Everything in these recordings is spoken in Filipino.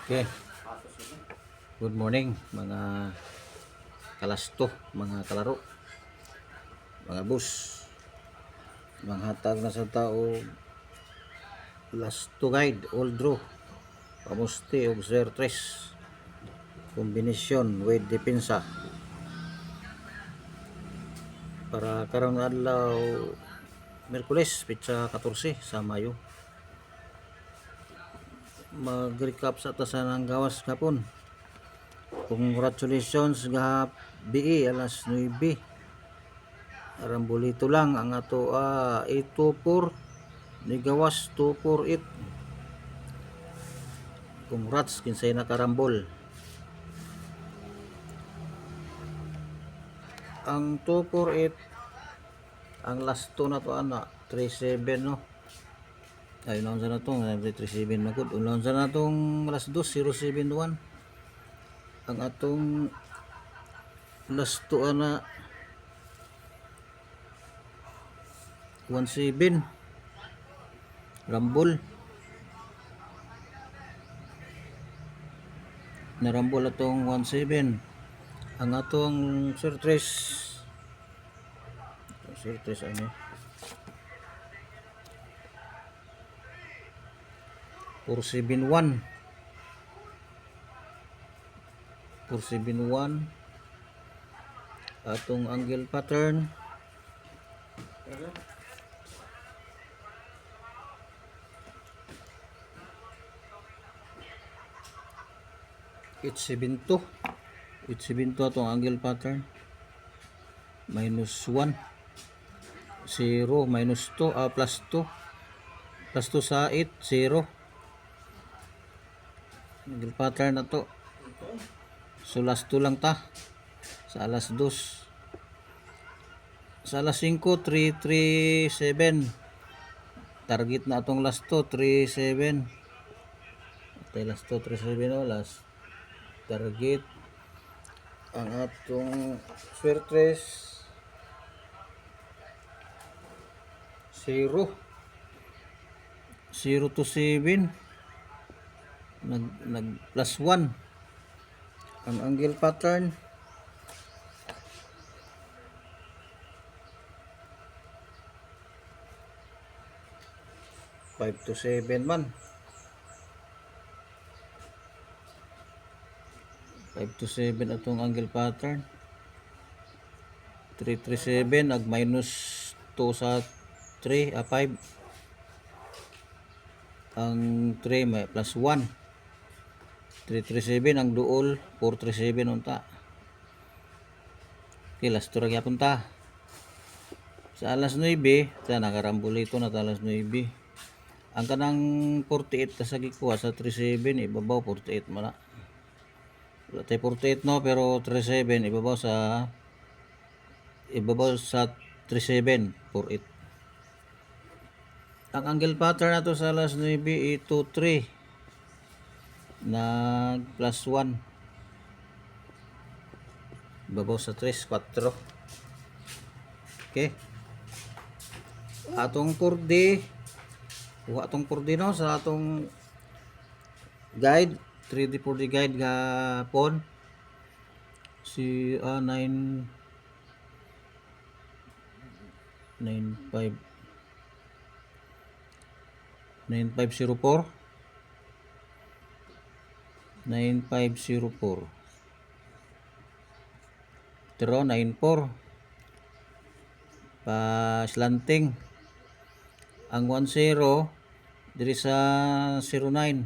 Okay, good morning mga kalasto, mga kalaro, mga bus. Manghatag na sa tao lasto guide, all draw, pamusti og 0-3 kombinasyon with depensa para karong adlaw Miyerkules, pitsa 14 sa Mayo. Mag-recap sa tasanang gawas kapon. Congratulations BE alas 9. Arambulito lang ang ato 824 ni gawas 248. Congrats kinsay nakarambol. Ang 248 ang last 2 na to 37 no. Ay unaon sa na to 37 na gud. Unaon sa na tong last 2 071. Ang atong last 2 17 rambol. Narambol atong 17. Ang atong Sir Tres ano 471 atong angle pattern 872 atong angle pattern -1 0 -2 plus 2 sa 8 0 angle pattern na to. So last 2 lang ta sa alas 2. Sa alas 5 337 target na atong last 2 37. Atay last 2 37 last target ang atong Swertres 0 to 7 nag plus 1 ang angle pattern 5 to 7 man 5 to 7 atong angle pattern 337 ag -2 sa 3 5 ang 3 may plus 1 337 ang duol 437 unta. Okay, last to ra gyapon ta sa alas 9 ta nakarambulito na ta alas 9. Ang kanang 48 ta sa gikuha sa 37 ibabaw 48 man na. Wala tay 48 no, pero 37 ibabaw sa 37 48. Ang angle pattern nato sa alas 9 823 nag plus 1 ibabaw sa 3 4. Okay, atong 4D kuha atong 4D no sa atong guide 3D 4D guide gapon si 9504 094 pa slanting ang 10 diri sa 09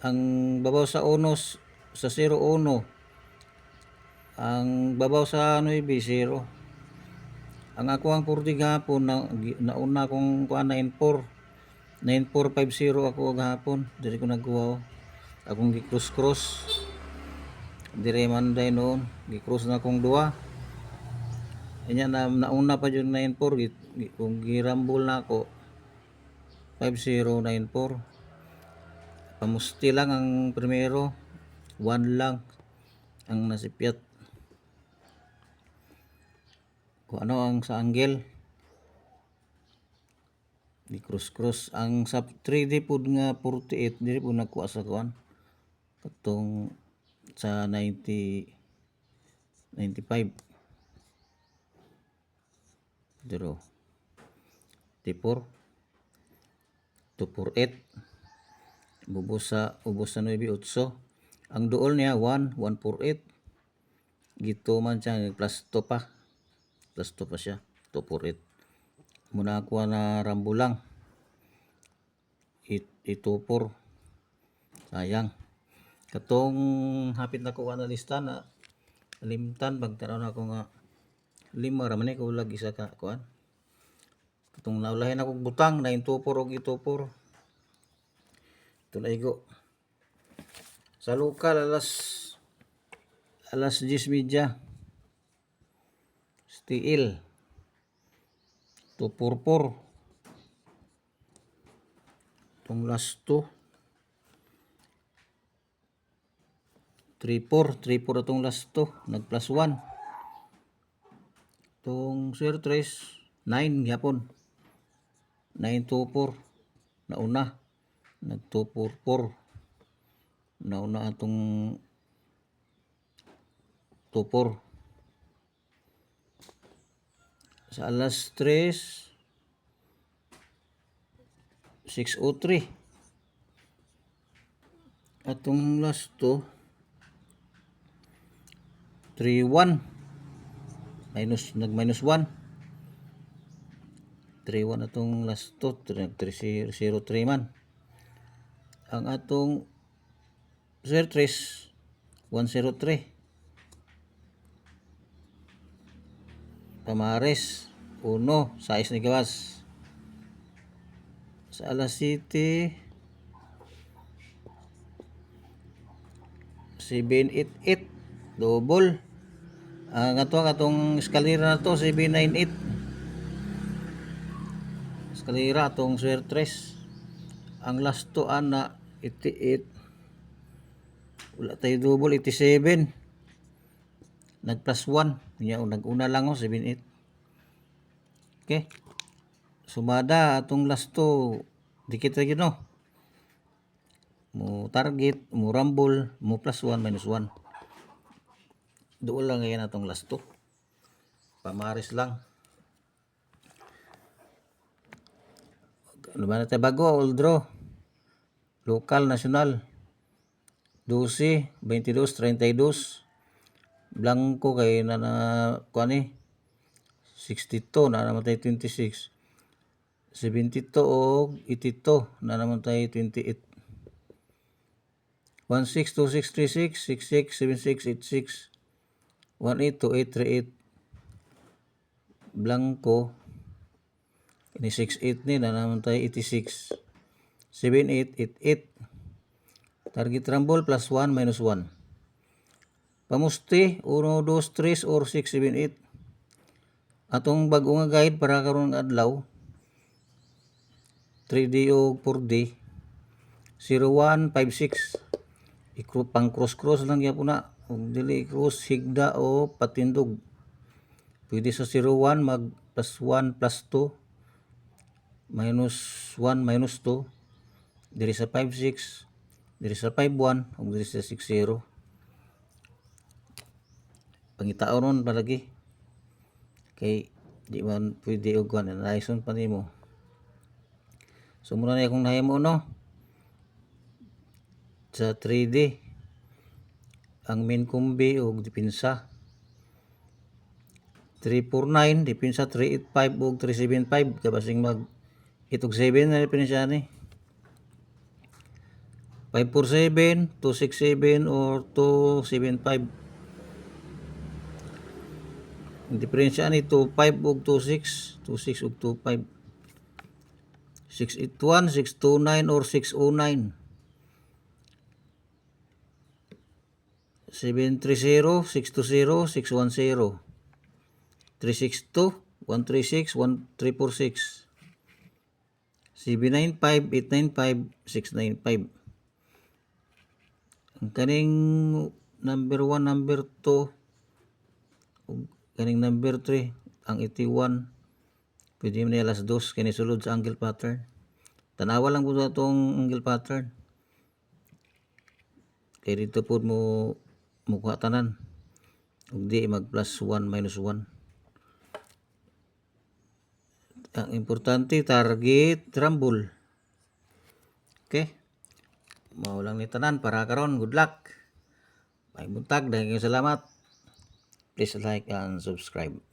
ang babaw sa unos sa 01 ang babaw sa 9 0 ang ako ang 4D gahapon nauna kong kuan 9450 ako gahapon diri ko nagkuha akong gi-cross dire man day noon gi-cross na akong duha anya nauna pa yung 94 kung girambol na ako 5094 pamusti lang ang primero 1 lang ang nasipyat kung ano ang sa angle Di cross ang sa 3D pud nga 48 diri po nakuha sa kuan katong sa 95 diro 4 248 ubos sa 98. Ang duol niya 148 gito man siya plus 2 pa siya 248 muna ako na rambo lang 824 sayang katong hapit na ko na lista na limtan pagtanaw na ako nga 5 ra man ko lag isa ka kuan katong naulahin akong butang 924 og 824 tulaigo sa lokal alas 10:30 stiil 244 tong last 2 34 atong last 2 nag plus 1 tong sir 3 9 gyapon 924 nauna nag 244 nauna atong 24 sa alas 3 603 atong last 2 31 nag minus 1 31 atong last 2 303 man ang atong sir 3 103 Pamares 1 6 ni gawas sa alas 7 788 double ang atong eskalera na to 798 eskalera atong sir 3 ang last 2 ana 88 wala tayo double 87 nag plus 1 nya nag-una lang 78 okay sumada atong last 2 dikit ra gyud no mo target mo rumble mo plus 1 minus 1 doon lang ngayon atong last 2 pamaris lang ano ba na tayo bago all draw lokal nasyonal 12 22 32 blanco kay na kuan ni 62 na naman tayo 26 72 o 82 na naman tayo 28 16 26 36 66 76 86 18 28 38 blanco ini 68 ni na naman tayo 86 78 88 target rumble plus 1 minus 1 pamusti 1 2 3 or 6 7 8 atong bag-o nga guide para karon nga adlaw 3D o 4D 0156 pang cross lang gyapon na ug dili cross higda o patindog pwede sa 01 mag plus 1 plus 2 minus 1 minus 2 diri sa 56 diri sa 51 ug diri sa 60 pangitaonon palagi kay di man pwede og kuan analyson pa nimo so muna na akong nahimo no sa 3D ang main kumbi og depensa 349 depensa 385 og 375 kabasing mag 8 og 7 na depensa ni 547 267 or 275 ang diferensya ni 25 ug 26 26 ug 25 681 629 or 609 730 620 610 362 136 1346 795 895 695 ang kaning number 1 number 2 ug kaning number 3 ang 81 Pwede mo niya alas 2 kini sulod sa angle pattern. Tanawa lang po sa itong angle pattern. Kaya dito po mo mukha tanan. Ug di mag plus 1 minus 1. Ang importante target rumble. Okay? Mao lang ni tanan para karon. Good luck. May buntag, daghang salamat. Please like and subscribe.